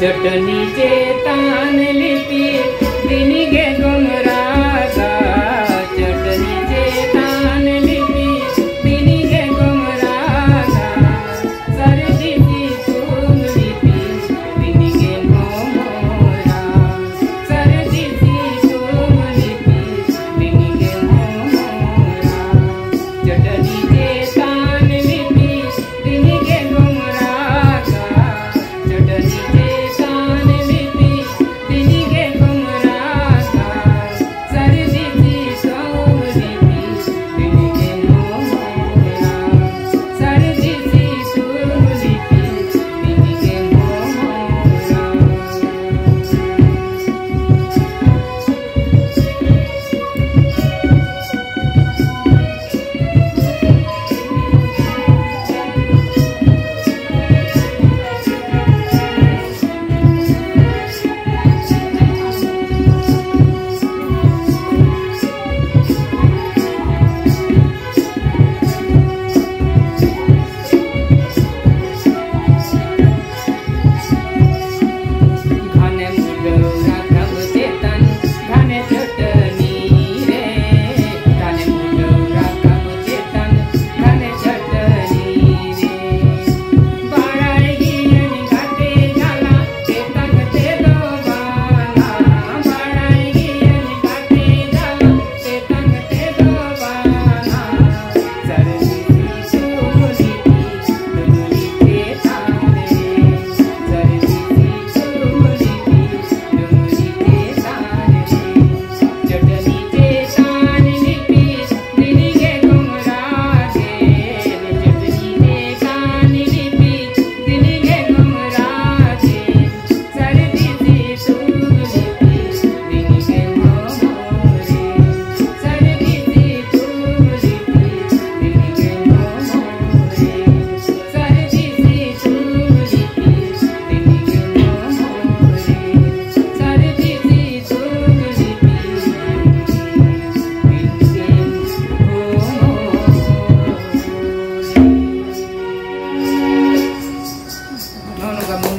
चटनी चेतान लिपि दिनिगे गुमरागा चटनी चेतान लिपि दिनिगे गुमरागा सर्दी सी तुम लिपि दिनिगे मोरा सर्दी सी तुम लिपि दिनिगे मोरा चटनी चेतान लिपि दिनिगे गुमरागा चटनी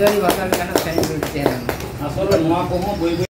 dari bakal kana saya berbicara. Asal mau